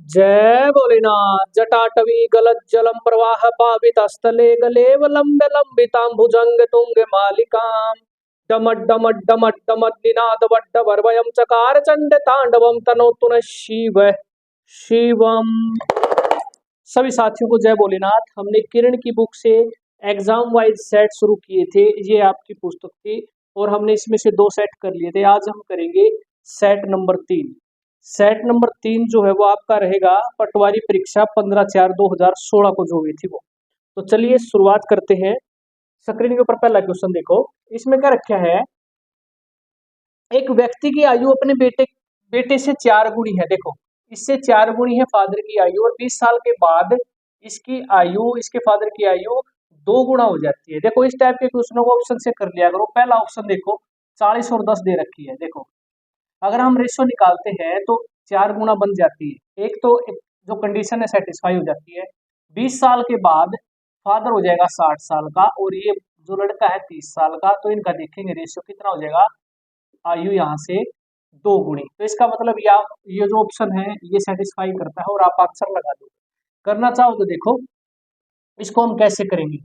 जय भोलेनाथ। जटाटवी गलत जलम प्रवाह पावित स्थले गलेव लंबे लंबितां भुजंग तुंग मालिकां डमट डमट डमट डमट निनाद वड्ड वर्वयम चकार चंड तांडवम तनोतु न शिव शिवम। सभी साथियों को जय भोलेनाथ। हमने किरण की बुक से एग्जाम वाइज सेट शुरू किए थे, ये आपकी पुस्तक थी और हमने इसमें से 2 सेट कर लिए थे। आज हम करेंगे सेट नंबर 3। सेट नंबर 3 जो है वो आपका रहेगा पटवारी परीक्षा 15/4/2016 को जो हुई थी वो। तो चलिए शुरुआत करते हैं। स्क्रीन के ऊपर पहला क्वेश्चन देखो, इसमें क्या रखा है, एक व्यक्ति की आयु अपने बेटे से 4 गुनी है। देखो, इससे 4 गुनी है फादर की आयु और 20 साल के बाद इसकी आयु, इसके फादर की आयु 2 गुना हो जाती है। देखो, इस टाइप के क्वेश्चनों को ऑप्शन से कर लिया करो। पहला ऑप्शन देखो, 40 और 10 दे रखी है। देखो, अगर हम रेशियो निकालते हैं तो 4 गुना बन जाती है। एक तो जो कंडीशन है सेटिस्फाई हो जाती है। 20 साल के बाद फादर हो जाएगा 60 साल का और ये जो लड़का है 30 साल का, तो इनका देखेंगे रेशियो कितना हो जाएगा, आयु यहाँ से 2 गुनी। तो इसका मतलब ये जो ऑप्शन है ये सेटिस्फाई करता है और आप आंसर लगा दो। करना चाहो तो देखो इसको हम कैसे करेंगे।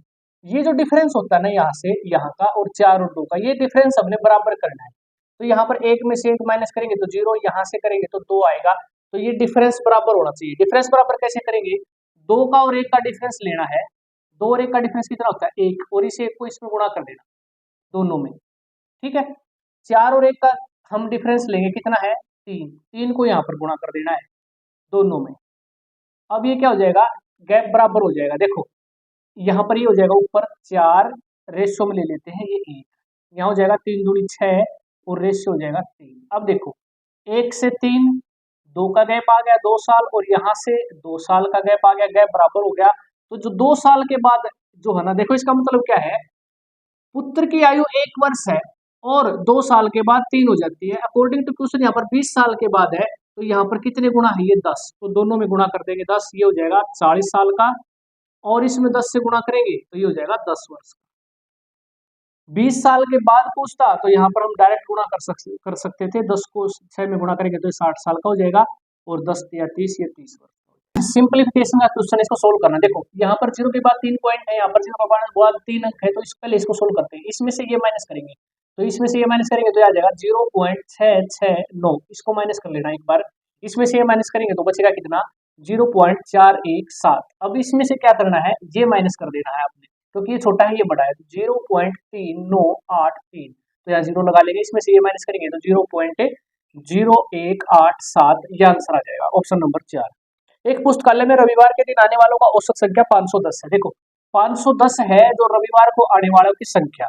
ये जो डिफरेंस होता है ना यहाँ से यहाँ का और 4 और 2 का, ये डिफरेंस हमने बराबर करना है। तो यहाँ पर 1 में से 1 माइनस करेंगे तो 0, यहाँ से करेंगे तो 2 आएगा। तो ये डिफरेंस बराबर होना चाहिए। डिफरेंस बराबर कैसे करेंगे, 2 का और 1 का डिफरेंस लेना है। 2 और 1 का डिफरेंस कितना होता है 1, और इसे 1 को इसमें गुणा कर देना दोनों में। ठीक है, 4 और 1 का हम डिफरेंस लेंगे, कितना है 3, 3 को यहाँ पर गुणा कर देना है दोनों में। अब ये क्या हो जाएगा, गैप बराबर हो जाएगा। देखो यहाँ पर ये हो जाएगा ऊपर 4, रेशियो में ले लेते हैं ये 1, यहाँ हो जाएगा 3 दूनी 6 और रेशियो हो जाएगा 3। अब देखो 1 से 3, 2 का गैप आ गया 2 साल और यहाँ से 2 साल का गैप आ गया, गैप बराबर हो गया। तो जो 2 साल के बाद जो है ना, देखो इसका मतलब क्या है, पुत्र की आयु 1 वर्ष है और 2 साल के बाद 3 हो जाती है। अकॉर्डिंग टू क्वेश्चन यहाँ पर 20 साल के बाद है, तो यहाँ पर कितने गुना है ये 10, तो दोनों में गुणा कर देंगे 10, ये हो जाएगा 40 साल का और इसमें 10 से गुणा करेंगे तो ये हो जाएगा 10 वर्ष। 20 साल के बाद पूछता तो यहाँ पर हम डायरेक्ट गुणा कर सकते थे। 10 को 6 में गुणा करेंगे तो ये 60 साल का हो जाएगा और 10 या 30, ये 30 वर्ष। सिंप्लीफिकेशन का क्वेश्चन, इसको सोल्व करना। देखो यहाँ पर 0 के बाद 3 पॉइंट है, यहाँ पर 0 के बाद 3 अंक है, तो इस पहले इसको सोल्व करते हैं। इसमें से ये माइनस करेंगे तो इसमें से ये माइनस करेंगे तो आ जाएगा 0.669, इसको माइनस कर लेना एक बार। इसमें से ये माइनस करेंगे तो बचेगा कितना 0.417। अब इसमें से क्या करना है, ये माइनस कर देना है आपने, क्योंकि ये छोटा है ये बड़ा है। तो 0.3983, तो यहाँ 0 लगा लेंगे। इसमें से ये माइनस करेंगे तो 0.0187, ये आंसर आ जाएगा ऑप्शन नंबर 4। एक पुस्तकालय में रविवार के दिन आने वालों का औसत संख्या 510 है। देखो 510 है जो रविवार को आने वालों की संख्या,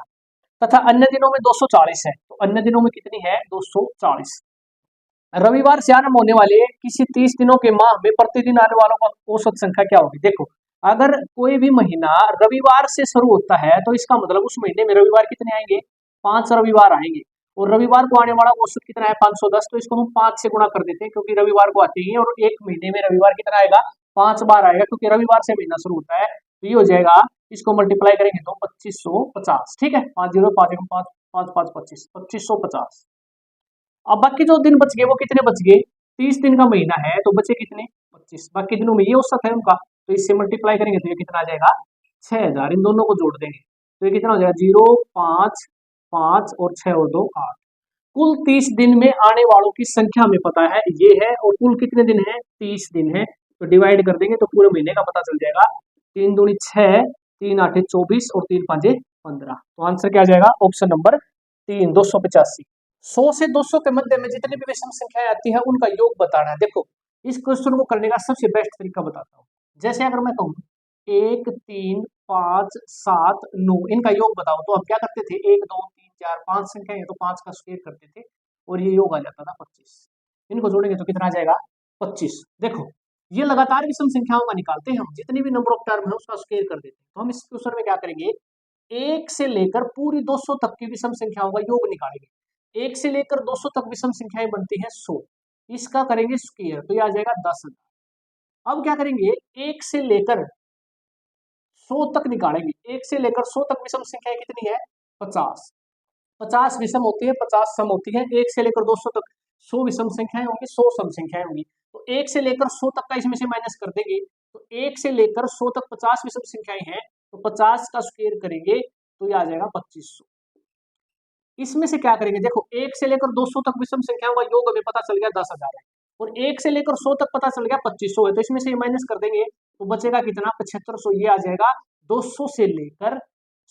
तथा अन्य दिनों में 240 है। तो अन्य दिनों में कितनी है 240। रविवार से आरंभ होने वाले किसी 30 दिनों के माह में प्रतिदिन आने वालों का औसत संख्या क्या होगी। देखो अगर कोई भी महीना रविवार से शुरू होता है तो इसका मतलब उस महीने में रविवार कितने आएंगे, 5 रविवार आएंगे। और रविवार को आने वाला औसत कितना है 510, तो इसको हम 5 से गुणा कर देते हैं क्योंकि रविवार को आते हैं और एक महीने में रविवार कितना आएगा 5 बार आएगा, क्योंकि रविवार से महीना शुरू होता है। तो ये हो जाएगा, इसको मल्टीप्लाई करेंगे तो 2550। ठीक है, 5 0 5 1 5 5 5 25, 2550। अब बाकी जो दिन बच गए वो कितने बच गए, 30 दिन का महीना है तो बचे कितने 25। बाकी दिनों में ये औसत है उनका, तो इससे मल्टीप्लाई करेंगे तो ये कितना आ जाएगा 6000। इन दोनों को जोड़ देंगे तो ये कितना हो जाएगा 0 5 5 और 6 और 2 8। कुल 30 दिन में आने वालों की संख्या हमें पता है ये है, और कुल कितने दिन है 30 दिन है। तो डिवाइड कर देंगे तो पूरे महीने का पता चल जाएगा। 3 दूनी 6, 3 8 24 और 3 5 15। तो आंसर क्या आ जाएगा ऑप्शन नंबर 3 285। 100 से 200 के मध्य में जितनी भी विषम संख्याएं आती है उनका योग बताना है। देखो इस क्वेश्चन को करने का सबसे बेस्ट तरीका बताता हूँ। जैसे अगर मैं कहूँ 1 3 5 7 9, इनका योग बताओ, तो हम क्या करते थे 1 2 3 4 5 संख्या है तो 5 का स्क्वायर करते थे और ये योग आ जाता था 25। इनको जोड़ेंगे तो कितना आ जाएगा 25। देखो ये लगातार विषम संख्याओं का निकालते हैं हम, जितनी भी नंबर ऑफ टर्म है उसका स्क्वायर कर देते हैं। तो हम इस क्वेश्चन में क्या करेंगे, 1 से लेकर पूरी 200 तक की विषम संख्याओं का योग निकालेंगे। 1 से लेकर 200 तक विषम संख्याएं बनती हैं 100, इसका करेंगे स्क्वायर तो ये आ जाएगा 10,000। अब क्या करेंगे 1 से लेकर 100 तक निकालेंगे। 1 से लेकर 100 तक विषम संख्याएं कितनी है 50। 50 विषम होती है, 50 सम होती है। 1 से लेकर 200 तक 100 विषम संख्याएं होंगी, 100 सम संख्याएं होंगी। तो 1 से लेकर 100 तक का इसमें से माइनस कर देंगे, तो 1 से लेकर 100 तक 50 विषम संख्याएं हैं, तो 50 का स्क्वायर करेंगे तो ये आ जाएगा 2500। इसमें से क्या करेंगे, देखो 1 से लेकर 200 तक विषम संख्याओं का योग हमें पता चल गया 10,000 है, और 1 से लेकर 100 तक पता चल गया 2500 है, तो इसमें से ये माइनस कर देंगे तो बचेगा कितना, 7500। ये आ जाएगा 200 से लेकर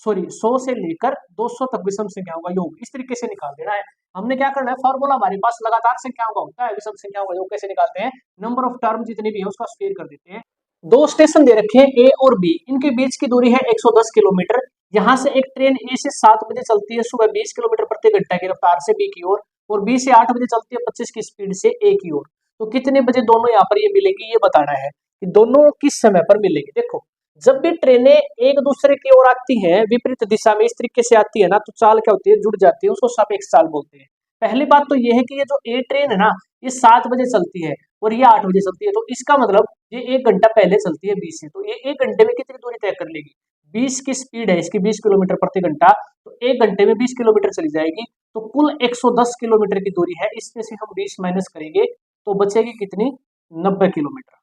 100 से लेकर 200 तक विषम संख्याओं का योग। इस तरीके से निकाल देना है। हमने क्या करना है, फॉर्मूला हमारे पास लगातार संख्याओं का होता है, विषम संख्याओं का योग कैसे निकालते हैं, नंबर ऑफ टर्म जितने भी है उसका स्क्वायर कर देते हैं। दो स्टेशन दे रखे हैं ए और बी, इनके बीच की दूरी है 110 किलोमीटर। यहाँ से एक ट्रेन ए से 7 बजे चलती है सुबह 20 किलोमीटर प्रति घंटा की रफ्तार से बी की ओर, और बी से 8 बजे चलती है 25 की स्पीड से ए की ओर। तो कितने बजे दोनों यहाँ पर ये मिलेगी, ये बताना है कि दोनों किस समय पर मिलेगी। देखो जब भी ट्रेनें एक दूसरे की ओर आती हैं विपरीत दिशा में, इस तरीके से आती है ना, तो चाल क्या होती है, जुड़ जाती है, उसको सापेक्ष चाल बोलते हैं। पहली बात तो ये है कि ये जो ए ट्रेन है ना, ये 7 बजे चलती है और ये 8 बजे चलती है, तो इसका मतलब ये 1 घंटा पहले चलती है 20 से, तो ये 1 घंटे में कितनी दूरी तय कर लेगी, 20 की स्पीड है इसकी 20 किलोमीटर प्रति घंटा, तो 1 घंटे में 20 किलोमीटर चली जाएगी, तो कुल 110 किलोमीटर की दूरी है। इसमें से हम 20 माइनस करेंगे तो बचेगी कितनी, 90 किलोमीटर।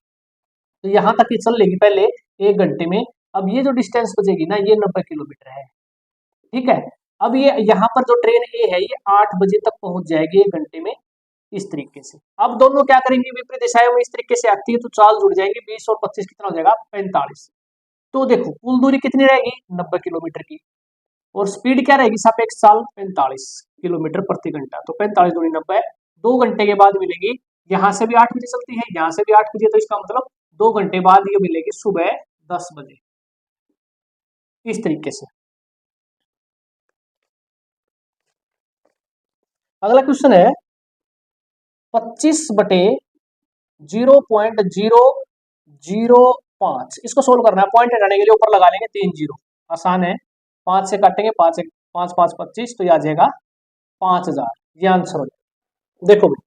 तो यहाँ तक ये चल लेगी पहले 1 घंटे में। अब ये जो डिस्टेंस बचेगी ना, ये 90 किलोमीटर है, ठीक है। अब ये यहाँ पर जो ट्रेन ए है ये 8 बजे तक पहुंच जाएगी 1 घंटे में, इस तरीके से। अब दोनों क्या करेंगे, विपरीत दिशाएं में इस तरीके से आती है, तो चाल जुड़ जाएंगे, 20 और 25 कितना हो जाएगा, 45। तो देखो कुल दूरी कितनी रहेगी, 90 किलोमीटर की, और स्पीड क्या रहेगी, सापेक्ष चाल 45 किलोमीटर प्रति घंटा, तो 45 दूनी 90। 2 घंटे के बाद मिलेगी, यहाँ से भी 8 बजे चलती है, यहाँ से भी 8 बजे, तो इसका मतलब 2 घंटे बाद ये मिलेगी सुबह 10 बजे, इस तरीके से। अगला क्वेश्चन है 25/0.005, इसको सोल्व करना है। पॉइंट हटाने के लिए ऊपर लगा लेंगे 3 जीरो, आसान है। 5 से काटेंगे, 5 5 5 25, तो ये आ जाएगा 5000, ये आंसर हो जाएगा। देखो भाई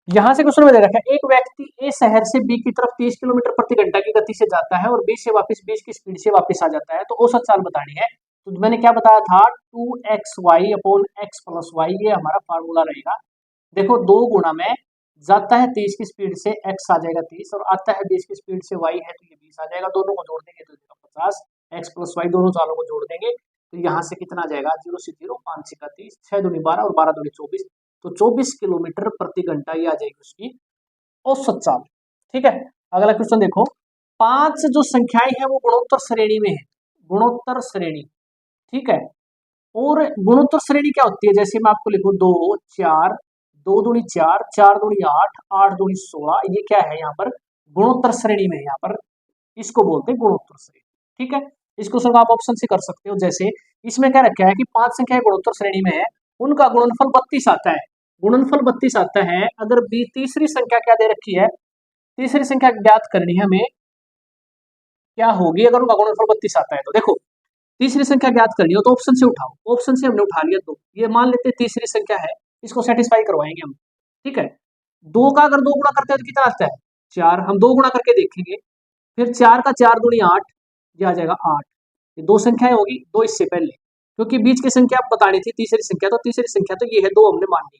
यहां से क्वेश्चन में दे रखा है, एक व्यक्ति ए शहर से बी की तरफ 30 किलोमीटर प्रति घंटा की गति से जाता है और बी से वापस 20 की स्पीड से वापस आ जाता है, तो औसत चाल बतानी है। तो मैंने क्या बताया था, 2xy upon x plus Y, ये हमारा फार्मूला रहेगा। देखो 2 गुणा में जाता है 30 की स्पीड से x आ जाएगा 30, और आता है 20 की स्पीड से y है, तो ये 20 आ जाएगा। दोनों को जोड़ देंगे तो 50, x प्लस वाई दोनों चालों को जोड़ देंगे तो यहाँ से कितना आ जाएगा, 0 से 0, 5 से 30, 6 दूनी 12 और 12 दूनी 24, तो 24 किलोमीटर प्रति घंटा ये आ जाएगी उसकी औसत चाल, ठीक है। अगला क्वेश्चन देखो, 5 जो संख्याएं हैं वो गुणोत्तर श्रेणी में है, गुणोत्तर श्रेणी, ठीक है। और गुणोत्तर श्रेणी क्या होती है, जैसे मैं आपको लिखूं 2 4, 2 दूनी 4, 4 दूनी 8, 8 दूनी 16, ये क्या है यहाँ पर, गुणोत्तर श्रेणी में है, यहाँ पर इसको बोलते हैं गुणोत्तर श्रेणी, ठीक है। इसको सिर्फ आप ऑप्शन से कर सकते हो, जैसे इसमें क्या रखा है कि 5 संख्याएं गुणोत्तर श्रेणी में है, उनका गुणनफल 32 आता है, गुणनफल 32 आता है। अगर बी तीसरी संख्या क्या दे रखी है, तीसरी संख्या ज्ञात करनी है हमें, क्या होगी अगर उनका गुणनफल 32 आता है, तो देखो तीसरी संख्या ज्ञात करनी हो तो ऑप्शन से उठाओ, ऑप्शन से हमने उठा लिया 2, ये मान लेते हैं तीसरी संख्या है, इसको सेटिस्फाई करवाएंगे हम, ठीक है। 2 का अगर 2 गुणा करते हैं तो कितना आता है, 4, हम 2 गुणा करके देखेंगे, फिर 4 का 4 दूनी 8, ये आ जाएगा 8। ये 2 संख्याएं होगी, 2 इससे पहले, क्योंकि बीच की संख्या बतानी थी तीसरी संख्या, तो तीसरी संख्या तो ये है 2 हमने मान ली,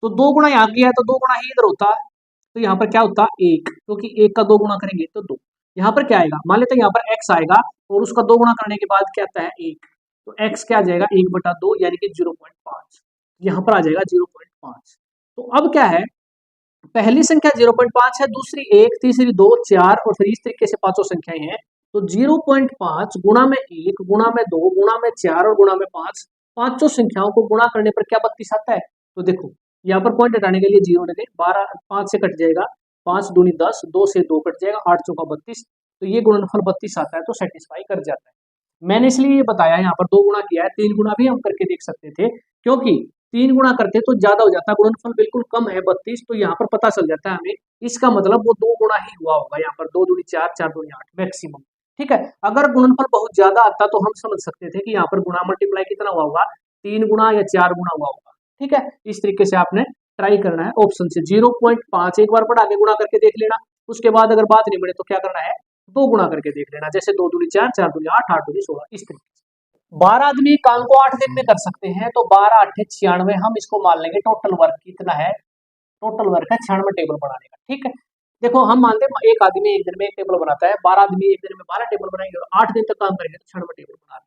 तो 2 गुणा यहाँ किया है तो 2 गुणा ही इधर होता है, तो यहाँ पर क्या होता है 1, क्योंकि 1 का 2 गुणा करेंगे तो 2। यहाँ पर क्या आएगा, मान लेते हैं यहाँ पर x आएगा और उसका 2 गुणा करने के बाद क्या आता है 1, तो x क्या आ जाएगा 1/2 यानी कि 0.5, यहाँ पर आ जाएगा 0.5। तो अब क्या है, पहली संख्या 0.5 है, दूसरी 1, तीसरी 2, 4 और फिर इस तरीके से पांचों संख्याएं हैं, तो 0.5 गुणा में 1 गुणा में 2 गुणा में 4 और गुणा में 5, पांचों संख्याओं को गुणा करने पर क्या 32 आता है। तो देखो यहाँ पर पॉइंट हटाने के लिए 0 लगे, 12 5 से कट जाएगा, 5 दूनी 10, 2 से 2 कट जाएगा, 8 चौका 32, तो ये गुणनफल 32 आता है, तो सेटिस्फाई कर जाता है। मैंने इसलिए ये बताया यहाँ पर 2 गुणा किया है, 3 गुणा भी हम करके देख सकते थे, क्योंकि 3 गुणा करते तो ज्यादा हो जाता, गुणनफल बिल्कुल कम है 32, तो यहाँ पर पता चल जाता है हमें, इसका मतलब वो 2 गुणा ही हुआ होगा, यहाँ पर 2 दूनी 4, 4 दूनी 8 मैक्सिमम, ठीक है। अगर गुणनफल बहुत ज्यादा आता तो हम समझ सकते थे कि यहाँ पर गुणा मल्टीप्लाई कितना हुआ होगा, 3 गुणा या 4 गुणा हुआ होगा, ठीक है। इस तरीके से आपने ट्राई करना है ऑप्शन से। 0.5 एक बार बढ़ा के गुणा करके देख लेना, उसके बाद अगर बात नहीं बने तो क्या करना है, 2 गुणा करके देख लेना, जैसे 2 दूनी 4, 4 दूनी 8, 8 दूनी 16, इस तरीके से। 12 आदमी काम को 8 दिन में कर सकते हैं, तो 12 8 96, हम इसको मान लेंगे टोटल वर्क कितना है टोटल वर्क है 96 टेबल बनाने का। ठीक है, देखो हम मानते हैं एक आदमी एक दिन में एक टेबल बनाता है, 12 आदमी एक दिन में 12 टेबल बनाएंगे और 8 दिन तक काम करेंगे तो 96 टेबल बना रहे हैं।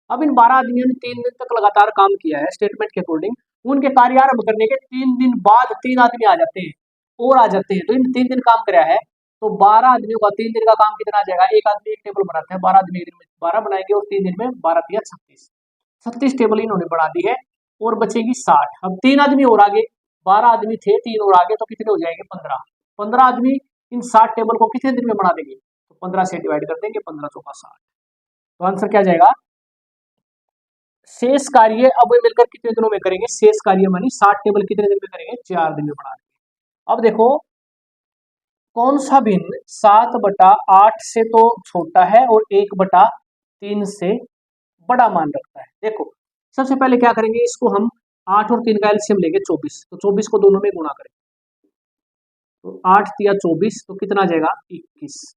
अब इन 12 आदमियों ने 3 दिन तक लगातार काम किया है स्टेटमेंट के अकॉर्डिंग, उनके कार्य आरंभ करने के 3 दिन बाद 3 आदमी आ जाते हैं और आ जाते हैं, तो इन 3 दिन काम कराया है, तो 12 आदमियों का 3 दिन का काम कितना आ जाएगा, एक आदमी एक टेबल बनाते हैं, 12 आदमी एक दिन में 12 बनाएंगे और 3 दिन में 12 तिया 36 टेबल इन्होंने बना दी है और बचेगी 60। अब 3 आदमी और आगे, 12 आदमी थे 3 और आगे, तो कितने हो जाएंगे 15। 15 आदमी इन 60 टेबल को कितने दिन में बना देंगे, तो 15 से डिवाइड कर देंगे, 15 चौका 60, तो आंसर क्या जाएगा। शेष कार्य अब वे मिलकर कितने दिनों में करेंगे, शेष कार्य मानी 60 टेबल कितने दिन में करेंगे, 4 दिन में बना देंगे। अब देखो कौन सा भिन्न 7/8 से तो छोटा है और 1/3 से बड़ा मान रखता है। देखो सबसे पहले क्या करेंगे, इसको हम 8 और 3 का एलसीएम लेंगे 24, तो 24 को दोनों में गुणा करेंगे, तो 8 तिया 24, तो कितना आ जाएगा 21,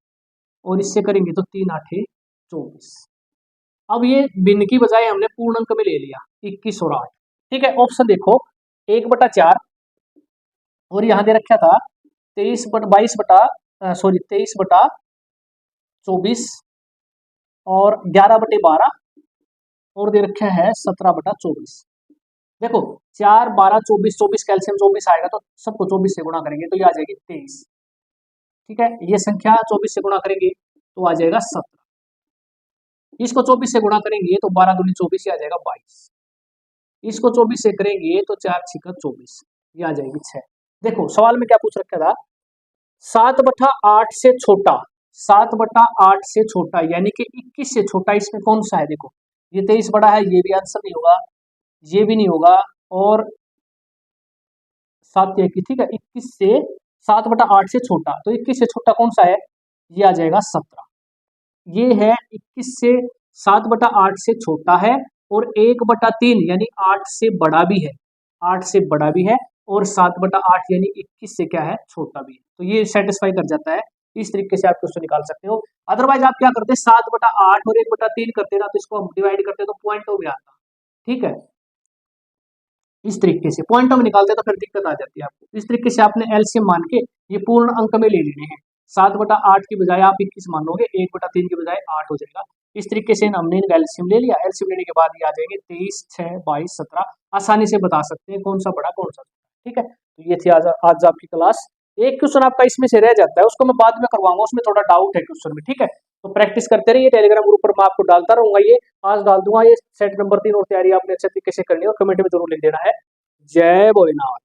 और इससे करेंगे तो 3 8 24। अब ये भिन्न की बजाय हमने पूर्ण अंक में ले लिया 21 और 8। ठीक है, ऑप्शन देखो 1/4 और यहां दे रखा था 23/24 और 11/12 और दे रखा है 17/24। देखो 4 12 24 24 कैल्शियम 24 आएगा, तो सबको 24 से गुणा करेंगे तो ये आ जाएगी 23। ठीक है, ये संख्या 24 से गुणा करेंगे तो आ जाएगा 17, इसको 24 से गुणा करेंगे तो 12 दूनी 24, ये आ जाएगा 22, इसको 24 से करेंगे तो 4 6 24, ये आ जाएगी 6। देखो सवाल में क्या पूछ रखा था, 7/8 से छोटा, 7/8 से छोटा यानी कि 21 से छोटा इसमें कौन सा है। देखो ये 23 बड़ा है, ये भी आंसर नहीं होगा, ये भी नहीं होगा, और 7 की, ठीक है 21 से 7/8 से छोटा, तो 21 से छोटा कौन सा है, ये आ जाएगा 17। ये है 21 से 7/8 से छोटा है और 1/3 यानी 8 से बड़ा भी है, 8 से बड़ा भी है, और 7/8 यानी 21 से क्या है छोटा भी है, तो ये सेटिस्फाई कर जाता है। इस तरीके से आप क्वेश्चन निकाल सकते हो। अदरवाइज आप क्या करते, 7/8 और 1/3 करते ना, तो इसको हम डिवाइड करते तो पॉइंटों में आता। ठीक है, इस तरीके से पॉइंटों में निकालते तो फिर दिक्कत आ जाती है आपको। इस तरीके से आपने एलसीएम मान के ये पूर्ण अंक में ले लेने हैं, 7/8 की बजाय आप 21 मान लोगे, 1/3 की बजाय 8 हो जाएगा। इस तरीके से हमने इनका एलसीएम ले लिया, एलसीएम लेने के बाद ये आ जाएंगे 23 6 22 17, आसानी से बता सकते हैं कौन सा बड़ा कौन सा। ठीक है, तो ये थी आज आपकी क्लास। एक क्वेश्चन आपका इसमें से रह जाता है, उसको मैं बाद में करवाऊंगा, उसमें थोड़ा डाउट है क्वेश्चन में। ठीक है, तो प्रैक्टिस करते रहिए, टेलीग्राम ग्रुप पर मैं आपको डालता रहूंगा, ये आज डाल दूंगा। ये सेट नंबर 3 और तैयारी आपने अच्छे तरीके से करनी है और कमेंट में जरूर लिख देना है। जय भोलेनाथ।